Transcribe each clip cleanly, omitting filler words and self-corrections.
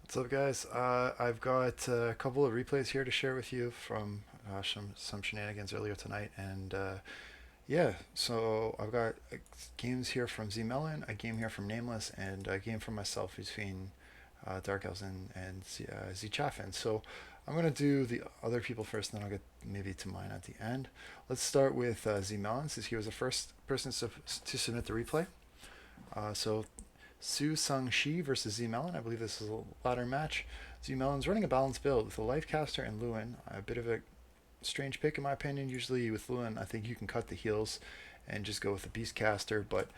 What's up, guys? I've got a couple of replays here to share with you from some shenanigans earlier tonight, and yeah, so I've got games here from ZeMelon, a game here from Nameless, and a game from myself between Dark Elves and Z Chaffin. So I'm gonna do the other people first, and then I'll get maybe to mine at the end. Let's start with ZeMelon, since he was the first person to submit the replay. So Su Sung Shi versus ZeMelon. I believe this is a ladder match. ZeMelon's running a balanced build with a Life Caster and Lewin. A bit of a strange pick in my opinion. Usually with Lewin, I think you can cut the heals and just go with the Beast Caster. But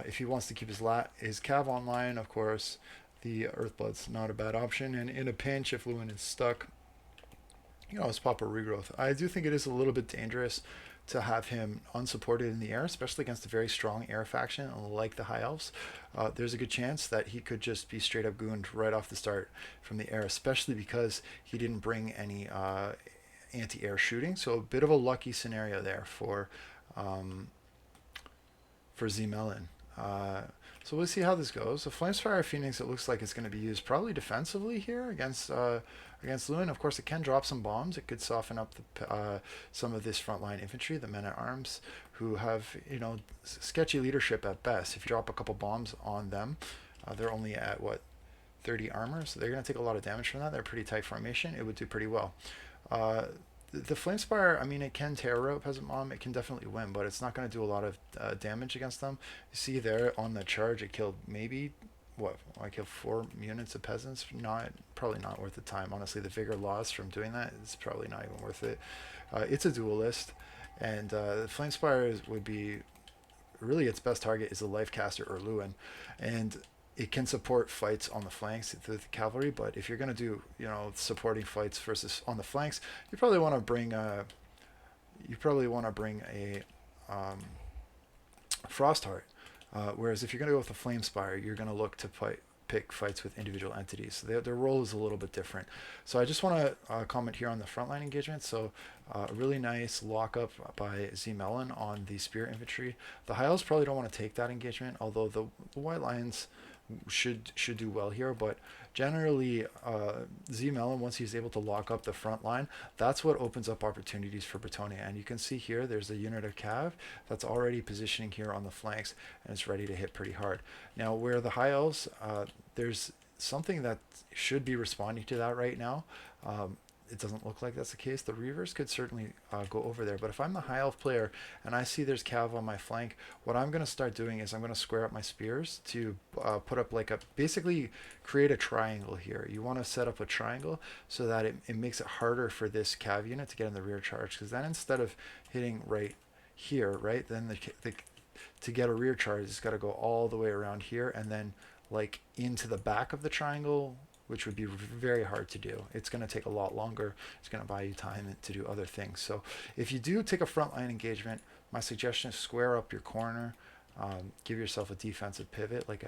if he wants to keep his Cav online, of course, the Earthblood's not a bad option. And in a pinch, if Lewin is stuck, let's pop a regrowth. I do think it is a little bit dangerous to have him unsupported in the air, especially against a very strong air faction like the High Elves. There's a good chance that he could just be straight up gooned right off the start from the air, especially because he didn't bring any anti-air shooting. So a bit of a lucky scenario there um, for ZeMelon. So we'll see how this goes. The Flamespire Phoenix, it looks like it's going to be used probably defensively here against Lewin. Of course, it can drop some bombs. It could soften up some of this frontline infantry, the men at arms, who have sketchy leadership at best. If you drop a couple bombs on them, they're only at what 30 armor, so they're going to take a lot of damage from that. They're pretty tight formation. It would do pretty well. The Flamespire, I mean, it can tear out Peasant Mom. It can definitely win, but it's not going to do a lot of damage against them. You see there on the charge, it killed maybe, what, I killed 4 units of peasants. Probably not worth the time. Honestly, the vigor loss from doing that is probably not even worth it. It's a duelist, and Flamespire would be, really its best target is a Lifecaster or Lewin. And it can support fights on the flanks with the cavalry, but if you're going to do supporting fights versus on the flanks, you probably want to bring a Frostheart. Whereas if you're going to go with the Flamespire, you're going to look to pick fights with individual entities. So their role is a little bit different. So I just want to comment here on the frontline engagement. So a really nice lockup by ZeMelon on the Spear Infantry. The High Elves probably don't want to take that engagement, although the White Lions should do well here, but generally ZeMelon, once he's able to lock up the front line, that's what opens up opportunities for Bretonnia. And you can see here there's a unit of cav that's already positioning here on the flanks, and it's ready to hit pretty hard. Now where the High Elves, there's something that should be responding to that right now. It doesn't look like that's the case. The Reavers could certainly go over there. But if I'm the High Elf player and I see there's Cav on my flank, what I'm going to start doing is I'm going to square up my spears to put up basically create a triangle here. You want to set up a triangle so that it makes it harder for this Cav unit to get in the rear charge. Because then instead of hitting right here, right, then to get a rear charge, it's got to go all the way around here and then like into the back of the triangle, which would be very hard to do. It's going to take a lot longer. It's going to buy you time to do other things. So if you do take a frontline engagement, my suggestion is square up your corner. Give yourself a defensive pivot, like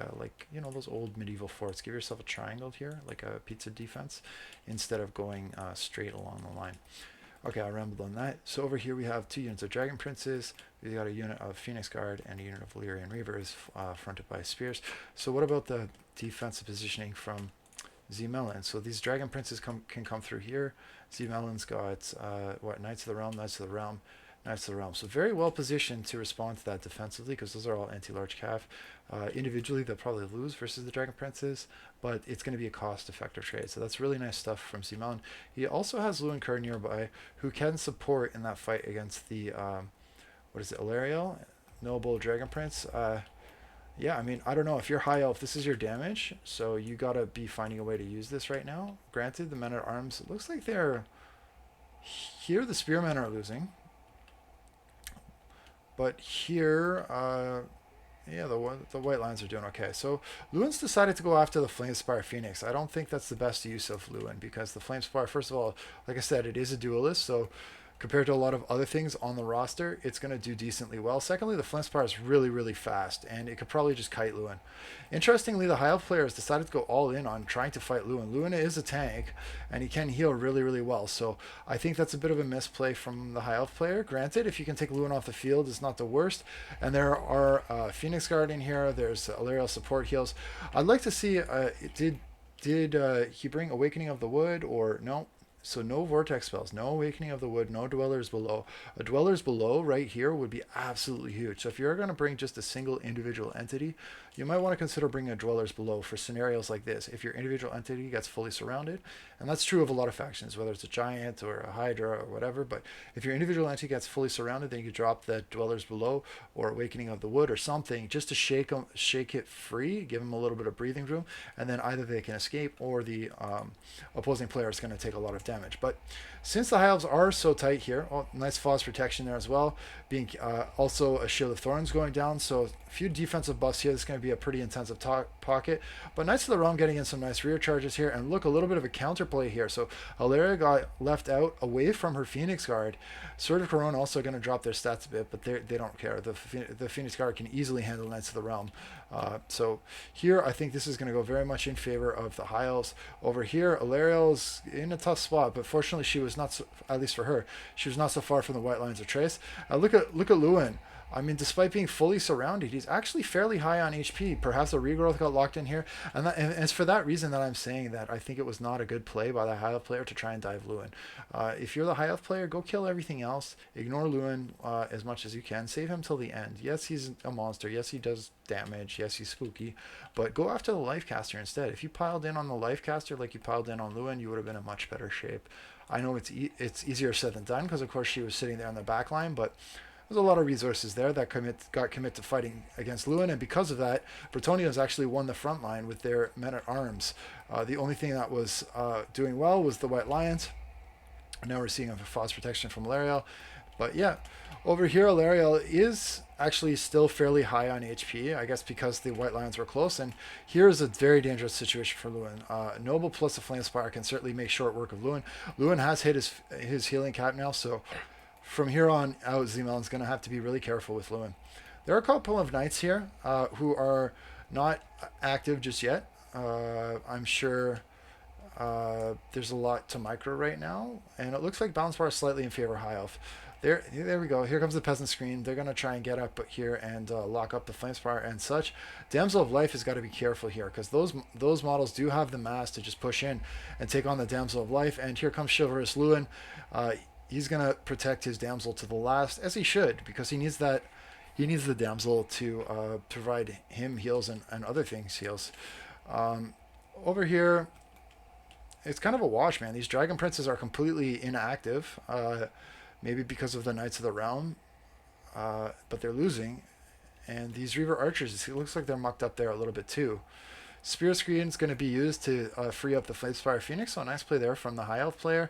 those old medieval forts. Give yourself a triangle here, like a pizza defense, instead of going straight along the line. Okay, I rambled on that. So over here we have 2 units of Dragon Princes. We've got a unit of Phoenix Guard and a unit of Valyrian Reavers fronted by spears. So what about the defensive positioning from ZeMelon? So these Dragon Princes can come through here. ZeMelon's got Knights of the Realm, Knights of the Realm, Knights of the Realm. So very well positioned to respond to that defensively, because those are all anti-large cav. Individually, they'll probably lose versus the Dragon Princes, but it's going to be a cost-effective trade. So that's really nice stuff from ZeMelon. He also has Lewin Kerr nearby, who can support in that fight against the Ilariel, Noble Dragon Prince. Yeah, I mean, I don't know. If you're High Elf, this is your damage, so you gotta be finding a way to use this right now. Granted, the men at arms, it looks like they're here. The spearmen are losing, but here, yeah, the White Lions are doing okay. So Lewin's decided to go after the Flamespire Phoenix. I don't think that's the best use of Lewin, because the Flamespire, first of all, like I said, it is a duelist, so compared to a lot of other things on the roster, it's going to do decently well. Secondly, the Flamespire is really, really fast, and it could probably just kite Lewin. Interestingly, the High Elf player has decided to go all in on trying to fight Lewin. Lewin is a tank, and he can heal really, really well. So I think that's a bit of a misplay from the High Elf player. Granted, if you can take Lewin off the field, it's not the worst. And there are Phoenix Guard in here. There's Ilariel support heals. I'd like to see, it did Did he bring Awakening of the Wood or no? So no Vortex spells, no Awakening of the Wood, no Dwellers Below. A Dwellers Below right here would be absolutely huge. So if you're going to bring just a single individual entity, you might want to consider bringing a Dwellers Below for scenarios like this. If your individual entity gets fully surrounded, and that's true of a lot of factions, whether it's a Giant or a Hydra or whatever, but if your individual entity gets fully surrounded, then you could drop the Dwellers Below or Awakening of the Wood or something just to shake it free, give them a little bit of breathing room, and then either they can escape or the opposing player is going to take a lot of damage. But since the High Elves are so tight here, oh, nice Faw's protection there as well, being also a Shield of Thorns going down, so a few defensive buffs here. This is going to be a pretty intensive pocket. But Knights of the Realm getting in some nice rear charges here, and look, a little bit of a counterplay here. So Alaria got left out away from her Phoenix Guard. Sword of Corone also going to drop their stats a bit, but they don't care. The Phoenix Guard can easily handle Knights of the Realm. So here, I think this is going to go very much in favor of the High Elves. Over here, Alariel's in a tough spot, but fortunately she was not, so, at least for her, she was not so far from the White Lines of Trace. Look at Lewin. I mean, despite being fully surrounded, he's actually fairly high on HP. Perhaps a regrowth got locked in here. And it's for that reason that I'm saying that I think it was not a good play by the High Elf player to try and dive Lewin. If you're the High Elf player, go kill everything else. Ignore Lewin as much as you can. Save him till the end. Yes, he's a monster. Yes, he does damage. Yes, he's spooky. But go after the Lifecaster instead. If you piled in on the Lifecaster like you piled in on Lewin, you would have been in much better shape. I know it's easier said than done because, of course, she was sitting there on the back line, but there's a lot of resources there that got commit to fighting against Lewin, and because of that, Bretonnia's actually won the front line with their men-at-arms. The only thing that was doing well was the White Lions. Now we're seeing a Faw's protection from Alariel. But yeah, over here, Alariel is actually still fairly high on HP, I guess because the White Lions were close, and here's a very dangerous situation for Lewin. Noble plus a Flamespire can certainly make short work of Lewin. Lewin has hit his healing cap now, so from here on out, ZeMelon's going to have to be really careful with Lewin. There are a couple of Knights here who are not active just yet. I'm sure there's a lot to micro right now, and it looks like Balance Bar is slightly in favor of High Elf. There we go. Here comes the peasant screen. They're going to try and get up here and lock up the Flamespire and such. Damsel of Life has got to be careful here because those models do have the mass to just push in and take on the Damsel of Life. And here comes Chivalrous Lewin. He's going to protect his damsel to the last, as he should, because he needs that. He needs the damsel to provide him heals and other things heals. Over here, it's kind of a wash, man. These Dragon Princes are completely inactive, maybe because of the Knights of the Realm, but they're losing. And these Reaver Archers, it looks like they're mucked up there a little bit too. Spirit Screen is going to be used to free up the Flamespire Phoenix, so a nice play there from the High Elf player.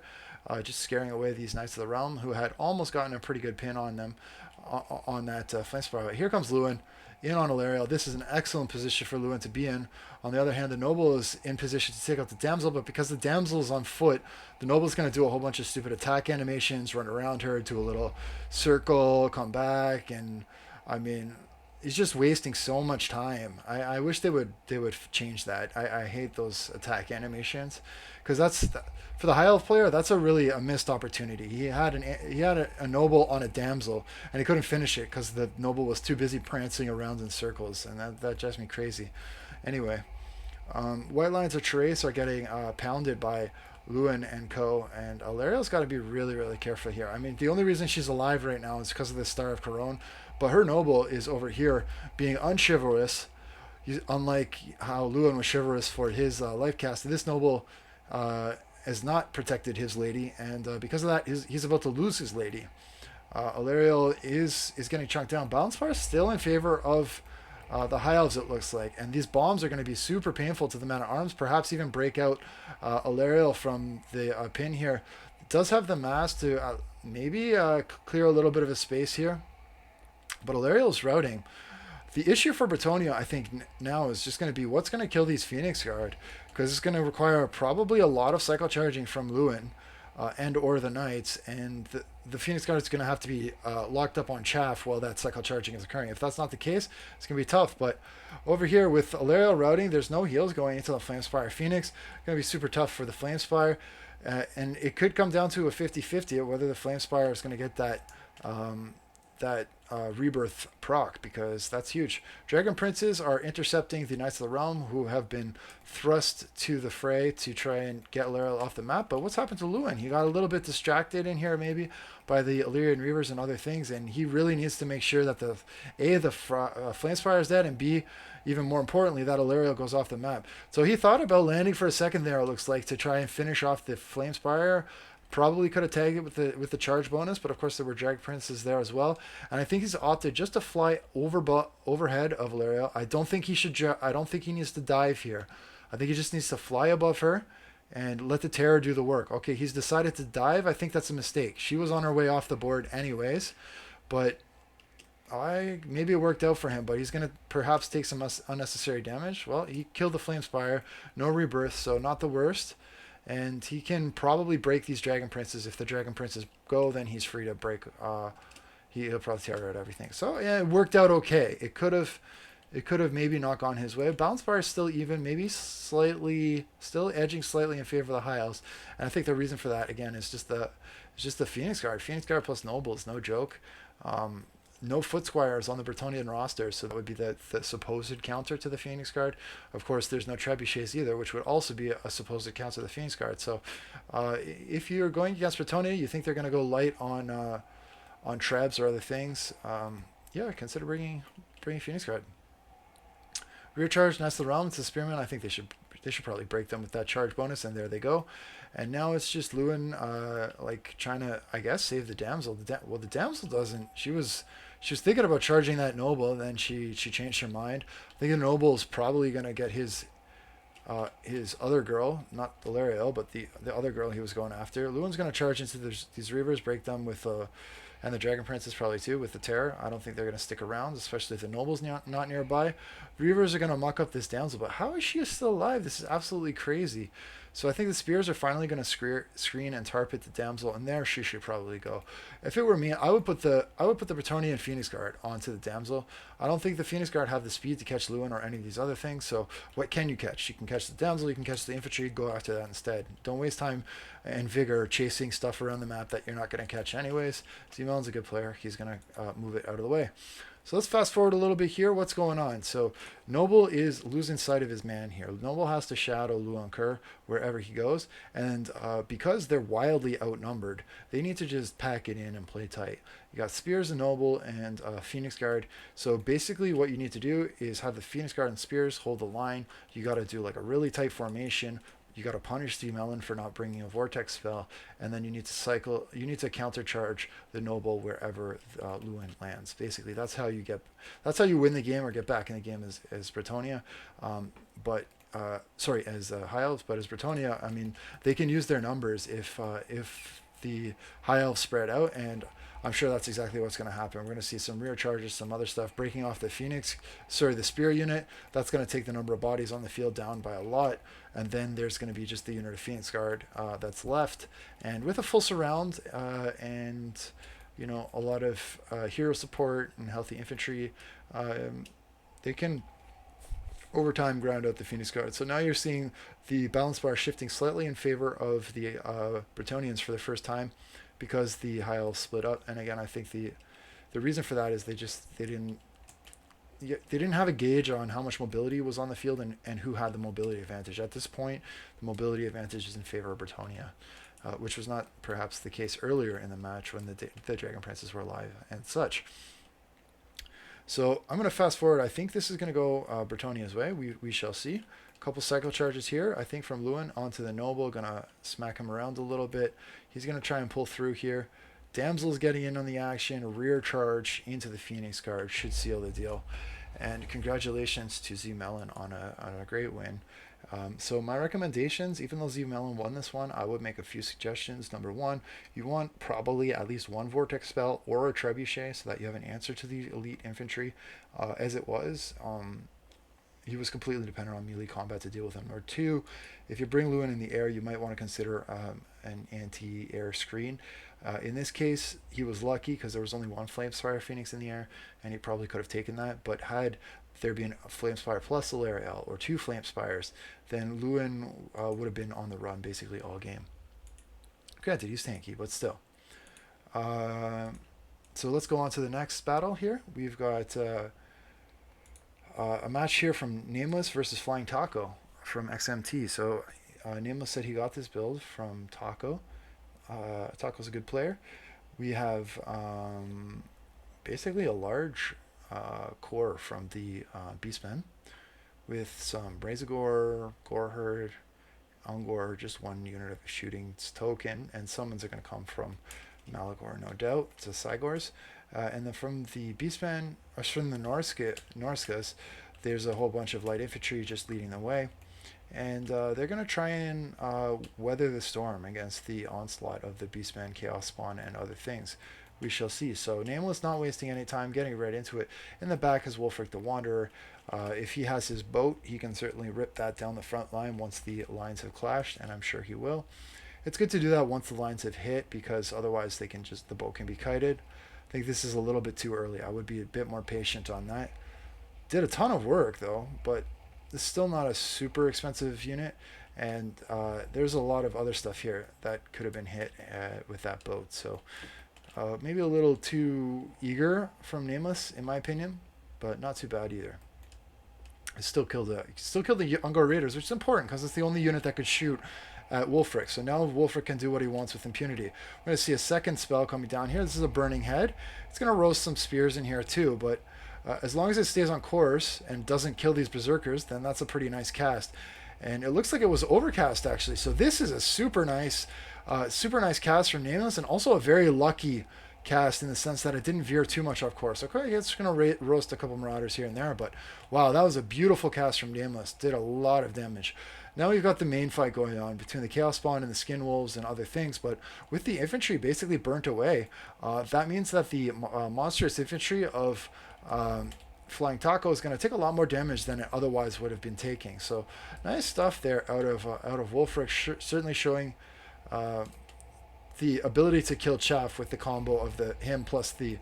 Just scaring away these Knights of the Realm, who had almost gotten a pretty good pin on them on that Flamespire. Here comes Lewin in on Alariel. This is an excellent position for Lewin to be in. On the other hand, the Noble is in position to take out the Damsel, but because the Damsel is on foot, the Noble is going to do a whole bunch of stupid attack animations, run around her, do a little circle, come back, and I mean, he's just wasting so much time. I wish they would change that. I hate those attack animations because for the High Elf player, that's a missed opportunity. He had a Noble on a Damsel and he couldn't finish it because the Noble was too busy prancing around in circles, and that drives me crazy. Anyway, White Lions of Trace are getting pounded by Lewin and co, and Alariel's got to be really, really careful here. I mean, the only reason she's alive right now is because of the Star of Corone, but her Noble is over here being unchivalrous, unlike how Lewin was chivalrous for his life cast. This Noble has not protected his lady, and because of that, he's about to lose his lady. Alariel is getting chunked down. Balance Bar is still in favor of the High Elves, it looks like, and these bombs are going to be super painful to the Man-at-Arms, perhaps even break out Alariel from the pin here. It does have the mass to maybe clear a little bit of a space here, but Alariel's routing. The issue for Bretonnia, I think, now is just going to be what's going to kill these Phoenix Guard, because it's going to require probably a lot of cycle charging from Lewin and or the Knights, and the Phoenix Guard is going to have to be locked up on chaff while that cycle charging is occurring. If that's not the case, it's going to be tough. But over here with Alariel routing, there's no heals going into the Flamespire Phoenix. It's going to be super tough for the Flamespire, and it could come down to a 50-50 of whether the Flamespire is going to get that rebirth proc, because that's huge. Dragon Princes are intercepting the Knights of the Realm, who have been thrust to the fray to try and get Lariel off the map. But what's happened to Lewin? He got a little bit distracted in here, maybe by the Illyrian Reavers and other things, and he really needs to make sure that the Flamespire is dead, and B, even more importantly, that Illyrio goes off the map. So he thought about landing for a second there, it looks like, to try and finish off the Flamespire. Probably could have tagged it with the charge bonus, but of course there were Drag Princes there as well. And I think he's opted just to fly overhead of Illyrio. I don't think he should. I don't think he needs to dive here. I think he just needs to fly above her and let the Terror do the work. Okay, he's decided to dive. I think that's a mistake. She was on her way off the board anyways, but maybe it worked out for him. But he's gonna perhaps take some unnecessary damage. Well, he killed the Flamespire, no rebirth, so not the worst. And he can probably break these Dragon Princes. If the Dragon Princes go, then he's free to break. He'll probably tear out everything. So yeah, it worked out okay. It could have maybe not gone his way. Balance bar is still even, maybe still edging slightly in favor of the High Elves. And I think the reason for that again is just the Phoenix Guard. Phoenix Guard plus Noble is no joke. No Foot Squires on the Bretonnian roster, so that would be the supposed counter to the Phoenix Guard. Of course, there's no Trebuchets either, which would also be a supposed counter to the Phoenix Guard. So if you're going against Bretonia, you think they're going to go light on Trebs or other things, yeah, consider bringing Phoenix Guard. Rear charge, Knights of the Realm, it's a Spearman. I think they should probably break them with that charge bonus, and there they go. And now it's just Lewin trying to, I guess, save the damsel. Well, the damsel doesn't. She was thinking about charging that noble, and then she changed her mind. I think the noble is probably gonna get his other girl, not Valerio, but the other girl he was going after. Lewin's gonna charge into these Reavers, break them with and the Dragon Princess probably too with the Terror. I don't think they're gonna stick around, especially if the noble's not nearby. Reavers are gonna muck up this damsel, but how is she still alive? This is absolutely crazy. So I think the spears are finally going to screen and tar pit the damsel, and there she should probably go. If it were me, I would put the Bretonnian Phoenix Guard onto the damsel. I don't think the Phoenix Guard have the speed to catch Lewin or any of these other things. So what can you catch? You can catch the damsel, you can catch the infantry, go after that instead. Don't waste time and vigor chasing stuff around the map that you're not going to catch anyways. ZeMelon's a good player. He's going to move it out of the way. So let's fast forward a little bit here. What's going on? So Noble is losing sight of his man here. Noble has to shadow Luan Kerr wherever he goes. And because they're wildly outnumbered, they need to just pack it in and play tight. You got Spears and Noble and Phoenix Guard. So basically what you need to do is have the Phoenix Guard and Spears hold the line. You got to do like a really tight formation. You got to punish ZeMelon for not bringing a Vortex spell, and then you need to countercharge the Noble wherever Lewin lands. Basically, that's how you win the game or get back in the game as Bretonia. As High Elves, but as Bretonia, I mean, they can use their numbers if the High Elves spread out, and I'm sure that's exactly what's going to happen. We're going to see some rear charges, some other stuff breaking off the the Spear unit. That's going to take the number of bodies on the field down by a lot. And then there's going to be just the unit of Phoenix Guard that's left. And with a full surround and, a lot of hero support and healthy infantry, they can over time ground out the Phoenix Guard. So now you're seeing the balance bar shifting slightly in favor of the Bretonians for the first time, because the High Elves split up. And again, I think the reason for that is they didn't have a gauge on how much mobility was on the field and who had the mobility advantage. At this point, the mobility advantage is in favor of Bretonia, which was not perhaps the case earlier in the match when the Dragon Princes were alive and such. So I'm going to fast forward. I think this is going to go Bretonia's way. We shall see. A couple cycle charges here, I think, from Lewin onto the Noble. Going to smack him around a little bit. He's going to try and pull through here. Damsel's getting in on the action. Rear charge into the Phoenix Guard should seal the deal. And congratulations to ZeMelon on a great win. So my recommendations, even though ZeMelon won this one, I would make a few suggestions. Number one, you want probably at least one Vortex spell or a Trebuchet so that you have an answer to the elite infantry. As it was, he was completely dependent on melee combat to deal with him. Or two, if you bring Lewin in the air, you might want to consider an anti-air screen. In this case, he was lucky because there was only one Flamespire Phoenix in the air, and he probably could have taken that. But had there been a Flamespire plus Solariel or two Flamespires, then Lewin would have been on the run basically all game. Granted, he's tanky, but still. So let's go on to the next battle here. We've got a match here from Nameless versus Flying Taco from XMT. So Nameless said he got this build from Taco. Taco's a good player. We have basically a large core from the Beastmen with some Razagore, Goreherd, Ungor, just one unit of a shooting token, and summons are going to come from Malagor, no doubt, to Cygors. And then from the Beastmen, or from the Norskas, there's a whole bunch of light infantry just leading the way. And they're going to try and weather the storm against the onslaught of the Beastman, Chaos Spawn, and other things. We shall see. So Nameless not wasting any time, getting right into it. In the back is Wolfric the Wanderer. If he has his boat, he can certainly rip that down the front line once the lines have clashed, and I'm sure he will. It's good to do that once the lines have hit, because otherwise the boat can be kited. I think this is a little bit too early. I would be a bit more patient on that. Did a ton of work though, but it's still not a super expensive unit, and there's a lot of other stuff here that could have been hit with that boat. So maybe a little too eager from Nameless, in my opinion, but not too bad either. It still killed the Ungor Raiders, which is important because it's the only unit that could shoot at Wolfric. So now Wolfric can do what he wants with impunity. We're going to see a second spell coming down here. This is a Burning Head. It's going to roast some spears in here too, but as long as it stays on course and doesn't kill these berserkers, then that's a pretty nice cast. And it looks like it was overcast actually. So this is a super nice cast from Nameless, and also a very lucky cast in the sense that it didn't veer too much off course. Okay, it's going to roast a couple Marauders here and there, but wow, that was a beautiful cast from Nameless. Did a lot of damage. Now we've got the main fight going on between the Chaos Spawn and the Skin Wolves and other things, but with the infantry basically burnt away, that means that the monstrous infantry of Flying Taco is going to take a lot more damage than it otherwise would have been taking. So nice stuff there out of Wolfric, certainly showing the ability to kill Chaff with the combo of him plus the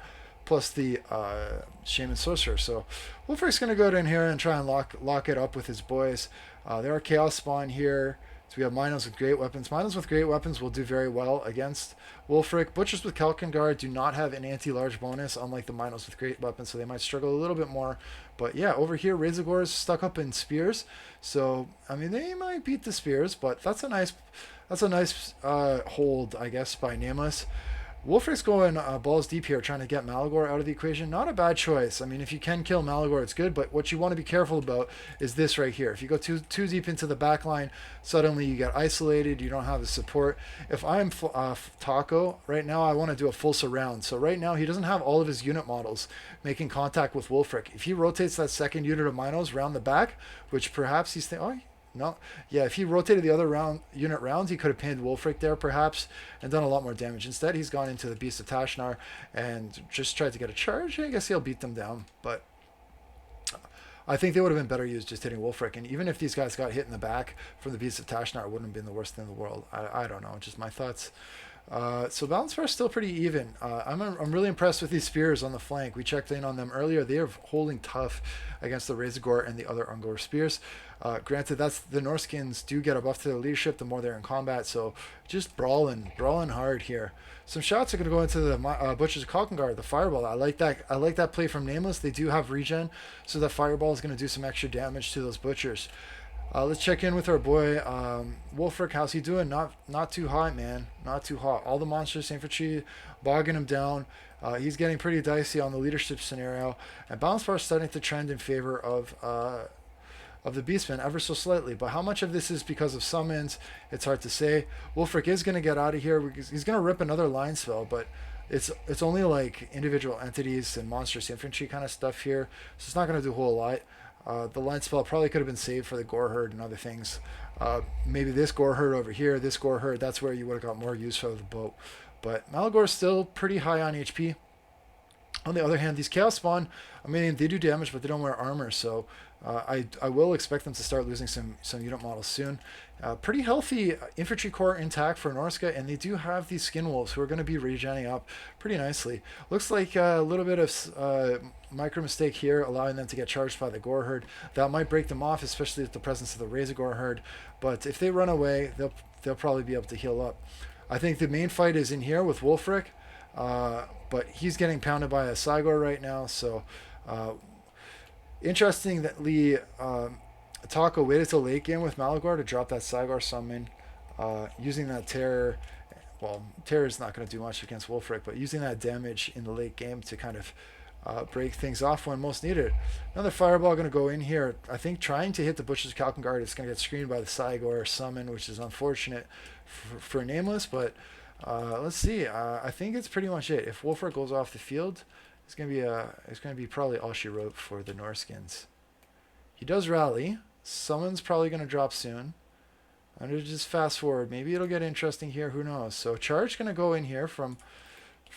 Shaman Sorcerer. So Wolfric's going to go in here and try and lock it up with his boys. There are Chaos Spawn here. So we have Minos with Great Weapons. Minos with Great Weapons will do very well against Wolfric. Butchers with Kalkengard do not have an anti-large bonus, unlike the Minos with Great Weapons, so they might struggle a little bit more. But yeah, over here, Razagor is stuck up in Spears. So, I mean, they might beat the Spears, but that's a nice hold, I guess, by Nameless. Wolfric's going balls deep here, trying to get Malagor out of the equation. Not a bad choice. I mean, if you can kill Malagor, it's good, but what you want to be careful about is this right here. If you go too deep into the back line, suddenly you get isolated, you don't have the support. If I'm Taco, right now I want to do a full surround. So right now he doesn't have all of his unit models making contact with Wolfric. If he rotates that second unit of Minos round the back, which perhaps he's thinking, oh, no, yeah, if he rotated the other unit rounds, he could have pinned Wolfric there perhaps and done a lot more damage. Instead, he's gone into the Beast of Tashnar and just tried to get a charge. I guess he'll beat them down, but I think they would have been better used just hitting Wolfric. And even if these guys got hit in the back from the Beast of Tashnar, it wouldn't have been the worst thing in the world. I don't know, just my thoughts. So balance bar is still pretty even. I'm really impressed with these spears on the flank. We checked in on them earlier. They are holding tough against the Razagor and the other Ungor spears. Granted, that's the Norskins do get a buff to their leadership the more they're in combat, so just brawling hard here. Some shots are going to go into the Butchers of Kalkengard, the Fireball. I like that play from Nameless. They do have regen, so that Fireball is going to do some extra damage to those Butchers. Let's check in with our boy Wolfric. How's he doing? Not too hot, man. Not too hot. All the monstrous infantry bogging him down. He's getting pretty dicey on the leadership scenario, and balance bar is starting to trend in favor of the Beastmen ever so slightly. But how much of this is because of summons? It's hard to say. Wolfric is going to get out of here. He's going to rip another line spell, but it's only like individual entities and monstrous infantry kind of stuff here, so it's not going to do a whole lot. The line spell probably could have been saved for the Goreherd and other things. Maybe this Goreherd over here, this Goreherd, that's where you would have got more use out of the boat. But Malagor is still pretty high on HP. On the other hand, these Chaos Spawn, I mean, they do damage, but they don't wear armor, so I will expect them to start losing some unit models soon. Pretty healthy infantry core intact for Norska, and they do have these Skin Wolves who are going to be regenning up pretty nicely. Looks like a little bit of micro mistake here, allowing them to get charged by the Goreherd. That might break them off, especially with the presence of the Razagor herd. But if they run away, they'll probably be able to heal up. I think the main fight is in here with Wolfric. but he's getting pounded by a Cygor right now. So interesting that Lee Taco waited till late game with Malagor to drop that Cygor summon, using that Terror. Well, Terror is not going to do much against Wolfric, but using that damage in the late game to kind of break things off when most needed. Another Fireball going to go in here. I think trying to hit the Butcher's Calcon It's going to get screened by the Cygor summon, which is unfortunate for Nameless, but let's see. I think it's pretty much it. If Wolfric goes off the field, it's going to be probably all she wrote for the Norskins. He does rally. Someone's probably going to drop soon. I'm going to just fast forward. Maybe it'll get interesting here. Who knows? So Charge going to go in here from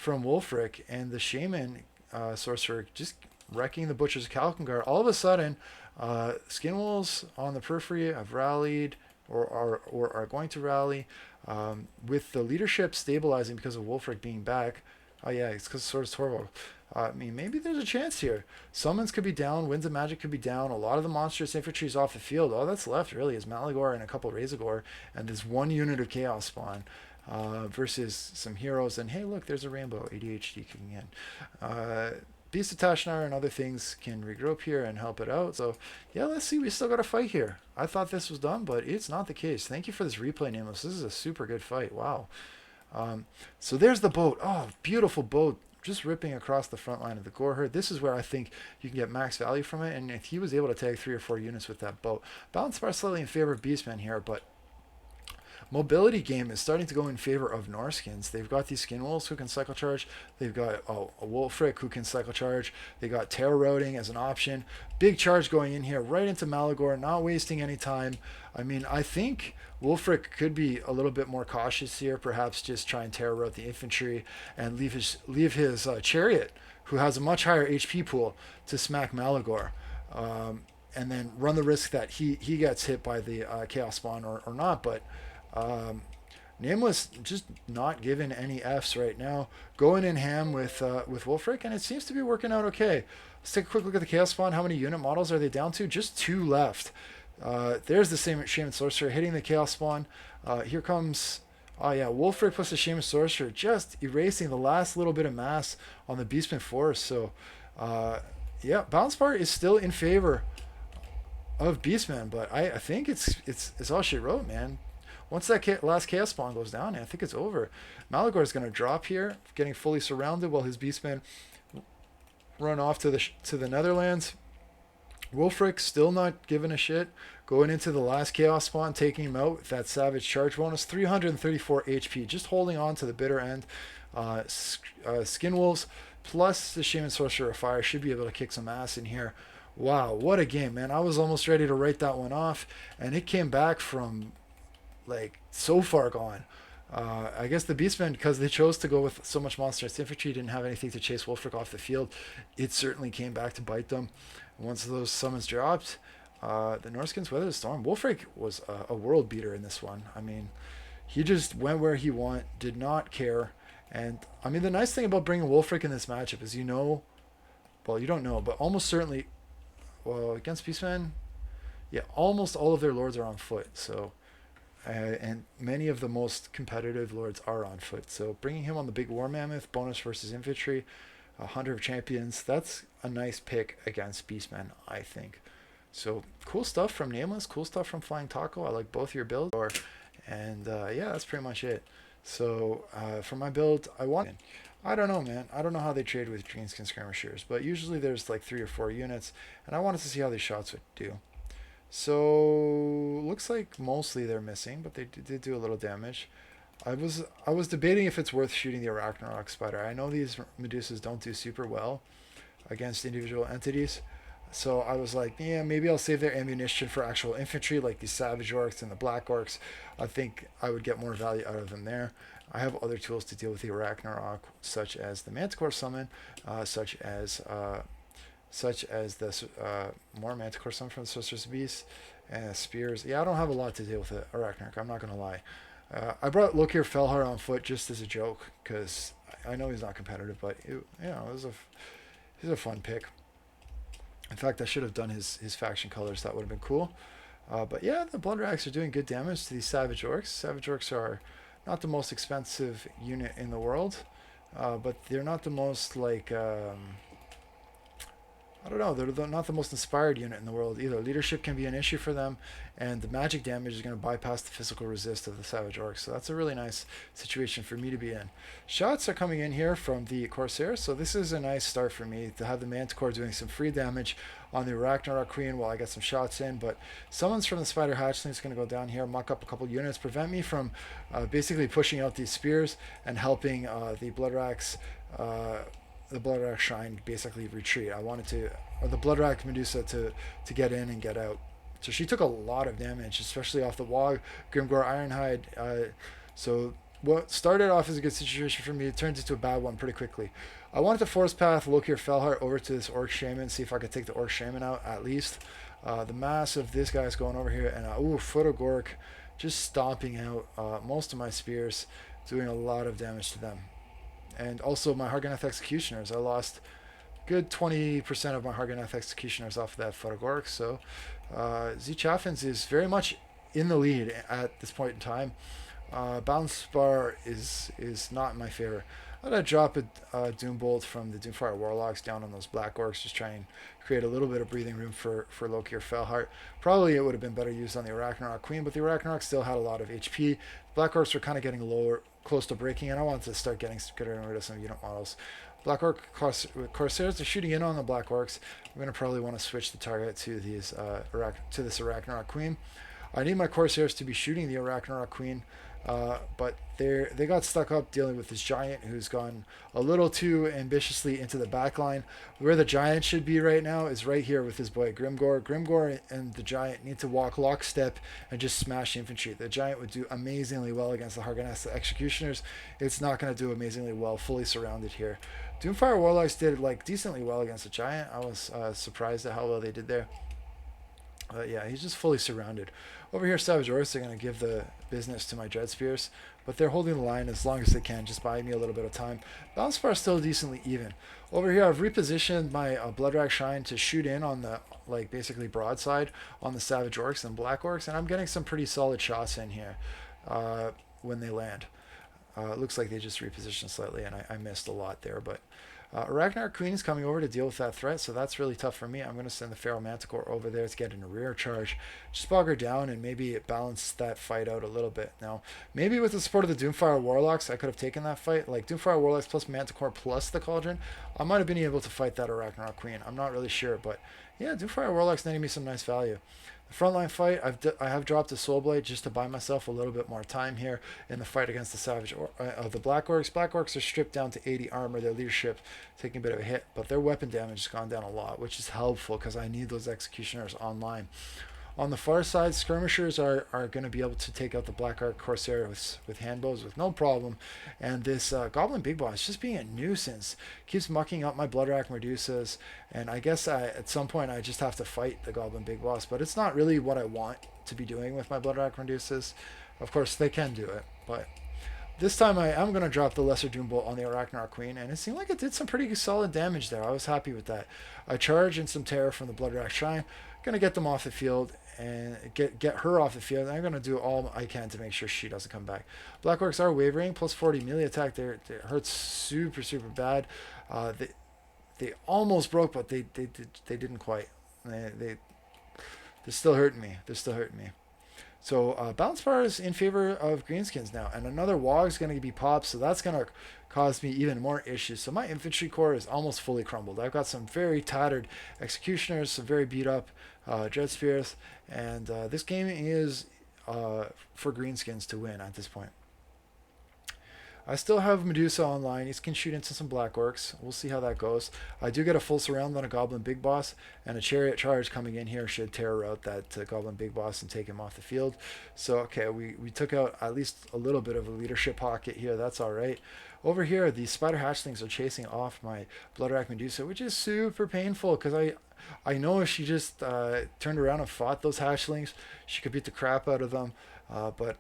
Wolfric, and the Shaman Sorcerer just wrecking the Butcher's Calcon. All of a sudden, Skinwolves on the periphery have rallied or are going to rally, with the leadership stabilizing because of Wolfric being back. Oh yeah, it's because Sword of Torvald. I mean, maybe there's a chance here. Summons could be down. Winds of Magic could be down. A lot of the monstrous infantry is off the field. All that's left really is Malagor and a couple Razorgore and this one unit of Chaos Spawn, versus some heroes. And hey, look, there's a Rainbow ADHD kicking in. Beast of Tashnar and other things can regroup here and help it out. So yeah, let's see. We still got a fight here. I thought this was done, but it's not the case. Thank you for this replay, Nameless. This is a super good fight. Wow. So there's the boat. Oh, beautiful boat. Just ripping across the front line of the Gore Herd. This is where I think you can get max value from it. And if he was able to tag 3 or 4 units with that boat. Balance bar slightly in favor of Beastmen here, but mobility game is starting to go in favor of Norskins. They've got these Skin Wolves who can cycle charge. They've got a Wolfric who can cycle charge. They got Terror Routing as an option. Big charge going in here right into Malagor, not wasting any time. I mean, I think Wolfric could be a little bit more cautious here, perhaps just try and Terror Route the infantry and leave his Chariot, who has a much higher HP pool, to smack Malagor. And then run the risk that he gets hit by the Chaos Spawn or not, but Nameless just not giving any Fs right now. Going in ham with Wolfric, and it seems to be working out okay. Let's take a quick look at the Chaos Spawn. How many unit models are they down to? Just 2 left. There's the same Shaman Sorcerer hitting the Chaos Spawn. Here comes, oh yeah, Wolfric plus the Shaman Sorcerer just erasing the last little bit of mass on the Beastman Force. So yeah, Balance Bar is still in favor of Beastman, but I think it's all she wrote, man. Once that last Chaos Spawn goes down, I think it's over. Malagor is going to drop here, getting fully surrounded while his Beastmen run off to the Netherlands. Wolfric still not giving a shit. Going into the last Chaos Spawn, taking him out with that Savage Charge bonus. 334 HP, just holding on to the bitter end. Skin Wolves plus the Shaman Sorcerer of Fire should be able to kick some ass in here. Wow, what a game, man. I was almost ready to write that one off, and it came back from like so far gone. I guess the Beastmen, because they chose to go with so much monstrous infantry, didn't have anything to chase Wolfric off the field. It certainly came back to bite them. Once those summons dropped, the Norskins weathered the storm. Wolfric was a world beater in this one. I mean, he just went where he went, did not care. And I mean, the nice thing about bringing Wolfric in this matchup is, well, you don't know, but almost certainly, well, against Beastmen, yeah, almost all of their lords are on foot. So, and many of the most competitive lords are on foot. So bringing him on the big War Mammoth, bonus versus infantry, Hunter of Champions, that's a nice pick against Beastmen, I think. So cool stuff from Nameless, cool stuff from Flying Taco. I like both your builds. And yeah, that's pretty much it. So for my build, I don't know, man. I don't know how they trade with Greenskin Skirmishers, but usually there's like 3 or 4 units, and I wanted to see how these shots would do. So looks like mostly they're missing, but they did do a little damage. I was debating if it's worth shooting the Arachnarok Spider. I know these Medusas don't do super well against individual entities, so I was like, yeah, maybe I'll save their ammunition for actual infantry, like the Savage Orcs and the Black Orcs. I think I would get more value out of them there. I have other tools to deal with the Arachnarok, such as the Manticore summon, such as the more Manticore summon from the Sorcerer's Beast, and spears. Yeah, I don't have a lot to deal with it, Arachnarok, I'm not going to lie. I brought Lokir Felhar on foot just as a joke, because I know he's not competitive, but he's a fun pick. In fact, I should have done his faction colors. That would have been cool. But yeah, the Blood Rags are doing good damage to these Savage Orcs. Savage Orcs are not the most expensive unit in the world. but they're not the most like I don't know. They're not the most inspired unit in the world either. Leadership can be an issue for them, and the magic damage is going to bypass the physical resist of the Savage Orcs. So that's a really nice situation for me to be in. Shots are coming in here from the Corsair, so this is a nice start for me to have the Manticore doing some free damage on the Ragnarok Queen while I get some shots in. But summons from the Spider Hatchling is going to go down here, muck up a couple units, prevent me from basically pushing out these spears and helping the Bloodrax. The Bloodrak Shrine basically retreat. I wanted to, or the Bloodrak Medusa to get in and get out. So she took a lot of damage, especially off the Wog, Grimgore, Ironhide. So what started off as a good situation for me, it turned into a bad one pretty quickly. I wanted to force path Lokir Felheart over to this Orc Shaman, see if I could take the Orc Shaman out at least. The mass of this guy's going over here, and Photogork just stomping out most of my spears, doing a lot of damage to them. And also my Harganeth Executioners. I lost good 20% of my Harganeth Executioners off of that Photogork. So Z Chaffins is very much in the lead at this point in time. Bounce Bar is not in my favor. I'm going to drop a Doombolt from the Doomfire Warlocks down on those Black Orcs, just try and create a little bit of breathing room for Loki or Felheart. Probably it would have been better used on the Arachnarok Queen, but the Arachnarok still had a lot of HP. Black Orcs were kind of getting lower, close to breaking, and I wanted to start getting rid of some unit models. Black Orc Corsairs are shooting in on the Black Orcs. I'm going to probably want to switch the target to these to this Arachnarok Queen. I need my Corsairs to be shooting the Arachnarok Queen, but they got stuck up dealing with this giant who's gone a little too ambitiously into the back line. Where the giant should be right now is right here with his boy Grimgore. Grimgore and the giant need to walk lockstep and just smash infantry. The giant would do amazingly well against the Harganeth Executioners. It's not going to do amazingly well fully surrounded here. Doomfire Warlocks did like decently well against the giant. I was surprised at how well they did there. Yeah, he's just fully surrounded. Over here, Savage Orcs are going to give the business to my Dread Spears, but they're holding the line as long as they can, just buying me a little bit of time. Balance bar is still decently even. Over here, I've repositioned my Bloodrak Shrine to shoot in on the, like, basically broadside on the Savage Orcs and Black Orcs, and I'm getting some pretty solid shots in here when they land. It looks like they just repositioned slightly, and I missed a lot there, but Ragnar Queen is coming over to deal with that threat, so that's really tough for me. I'm going to send the Feral Manticore over there to get in a rear charge, just bog her down, and maybe it balanced that fight out a little bit. Now, maybe with the support of the Doomfire Warlocks, I could have taken that fight. Like, Doomfire Warlocks plus Manticore plus the Cauldron, I might have been able to fight that Arachnarok Queen. I'm not really sure, but yeah, Doomfire Warlocks netting me some nice value. The frontline fight, I have dropped a Soulblade just to buy myself a little bit more time here in the fight against the the Black Orcs. Black Orcs are stripped down to 80 armor. Their leadership taking a bit of a hit, but their weapon damage has gone down a lot, which is helpful because I need those Executioners online. On the far side, skirmishers are going to be able to take out the Black Arc Corsair with handbows with no problem. And this Goblin Big Boss just being a nuisance. Keeps mucking up my Bloodrak Medusas. And I guess at some point I just have to fight the Goblin Big Boss. But it's not really what I want to be doing with my Bloodrak Medusas. Of course, they can do it. But this time I am going to drop the Lesser Doombolt on the Arachnarok Queen. And it seemed like it did some pretty solid damage there. I was happy with that. I charge in some Terror from the Bloodrak Shrine. Going to get them off the field and get her off the field. I'm going to do all I can to make sure she doesn't come back. Black Orcs are wavering, plus 40 melee attack. They hurts super bad. They almost broke, but they didn't quite. They're still hurting me. They're still hurting me. So Balance Bar is in favor of Greenskins now, and another Wog is going to be popped, so that's going to cause me even more issues. So my infantry core is almost fully crumbled. I've got some very tattered Executioners, some very beat up Dread Spears, and this game is for Greenskins to win at this point. I still have Medusa online. He can shoot into some Black Orcs. We'll see how that goes. I do get a full surround on a Goblin Big Boss, and a Chariot Charge coming in here should tear out that Goblin Big Boss and take him off the field. So, okay, we took out at least a little bit of a leadership pocket here. That's all right. Over here, the Spider Hatchlings are chasing off my Bloodrak Medusa, which is super painful because I know if she just turned around and fought those Hatchlings, she could beat the crap out of them. But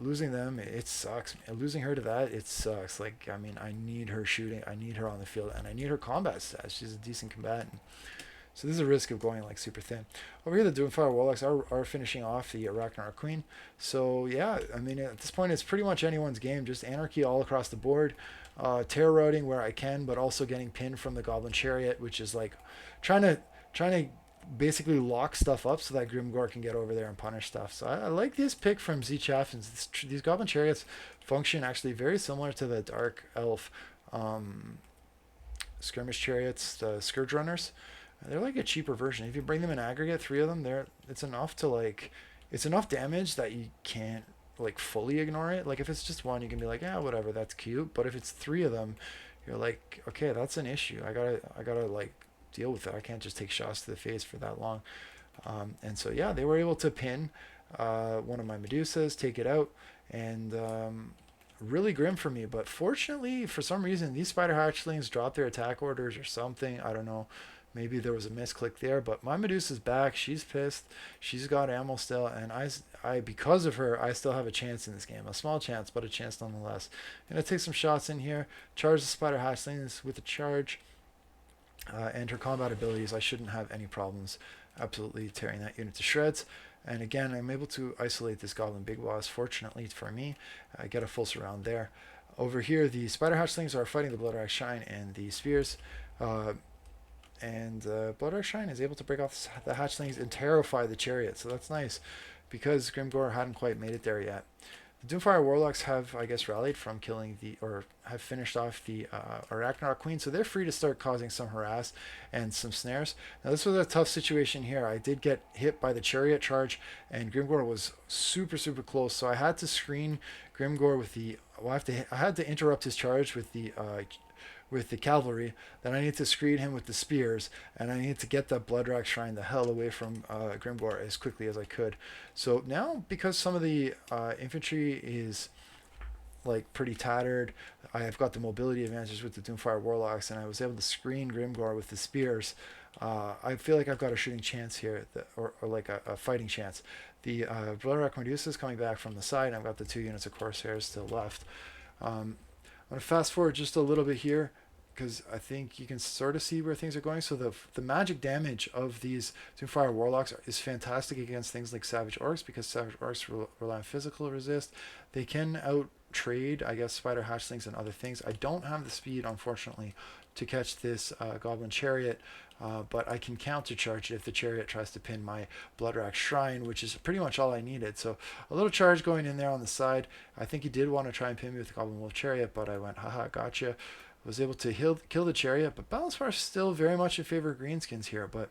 losing them, it sucks. Losing her to that, it sucks. Like, I mean, I need her shooting, I need her on the field, and I need her combat stats. She's a decent combatant. So this is a risk of going like super thin. Over here, the Doomfire Warlocks are finishing off the Arachnarok Queen. So yeah, I mean, at this point, it's pretty much anyone's game. Just anarchy all across the board. tear routing where I can, but also getting pinned from the Goblin Chariot, which is like trying to basically lock stuff up so that Grimgor can get over there and punish stuff. So I like this pick from Z Chaffins. These Goblin Chariots function actually very similar to the Dark Elf um, skirmish chariots, the Scourge Runners. They're like a cheaper version. If you bring them in aggregate, three of them, it's enough to like, it's enough damage that you can't like fully ignore it. Like if it's just one, you can be like, yeah, whatever, that's cute. But if it's three of them, you're like, okay, that's an issue. I gotta like deal with it. I can't just take shots to the face for that long. And so yeah, they were able to pin one of my Medusas, take it out, and really grim for me. But fortunately, for some reason, these spider hatchlings dropped their attack orders or something. I don't know. Maybe there was a misclick there, but my Medusa's back. She's pissed. She's got ammo still, and because of her, I still have a chance in this game. A small chance, but a chance nonetheless. I'm gonna take some shots in here. Charge the spider hatchlings with a charge, and her combat abilities. I shouldn't have any problems. Absolutely tearing that unit to shreds. And again, I'm able to isolate this Goblin Big Boss. Fortunately for me, I get a full surround there. Over here, the spider hatchlings are fighting the Blood Shine and the spears. And Blood Shine is able to break off the hatchlings and terrify the chariot. So that's nice because Grimgor hadn't quite made it there yet. The Doomfire Warlocks have, I guess, rallied from killing or have finished off the Arachnarok Queen, so they're free to start causing some harass and some snares. Now, this was a tough situation here. I did get hit by the chariot charge, and Grimgor was super, super close, so I had to screen Grimgor with the. Well, I had to interrupt his charge with the cavalry. Then I need to screen him with the spears, and I need to get that Bloodrack Shrine the hell away from Grimgor as quickly as I could. So now, because some of the infantry is like pretty tattered, I have got the mobility advantage with the Doomfire Warlocks, and I was able to screen Grimgor with the spears. I feel like I've got a shooting chance here, or like a fighting chance. The Bloodrack Medusa is coming back from the side, and I've got the 2 units of Corsairs to the left. I'm going to fast forward just a little bit here because I think you can sort of see where things are going. So the magic damage of these Doomfire Warlocks is fantastic against things like Savage Orcs because Savage Orcs rely on physical resist. They can out-trade, I guess, Spider Hatchlings and other things. I don't have the speed, unfortunately, to catch this Goblin Chariot, but I can countercharge it if the Chariot tries to pin my Bloodrack Shrine, which is pretty much all I needed. So a little charge going in there on the side. I think he did want to try and pin me with the Goblin Wolf Chariot, but I went, haha, gotcha. Was able to kill the Chariot, but Balance Bar is still very much in favor of Greenskins here. But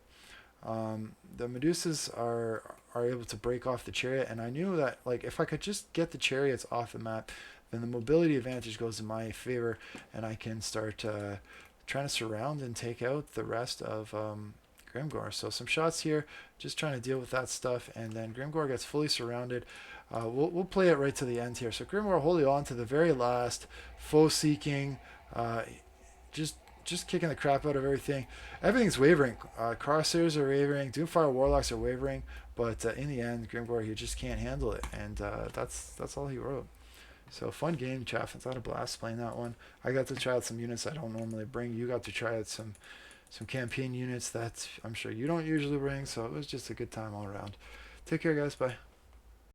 the Medusas are able to break off the Chariot, and I knew that like if I could just get the Chariots off the map, then the mobility advantage goes in my favor, and I can start trying to surround and take out the rest of Grimgor. So some shots here, just trying to deal with that stuff, and then Grimgor gets fully surrounded. We'll play it right to the end here. So Grimgor holding on to the very last, foe seeking, just kicking the crap out of everything. Everything's wavering. Crosshairs are wavering. Doomfire Warlocks are wavering. But in the end, Grimgor, he just can't handle it, and that's all he wrote. So fun game, Chaffins. I had a blast playing that one. I got to try out some units I don't normally bring. You got to try out some campaign units that I'm sure you don't usually bring. So it was just a good time all around. Take care, guys. Bye.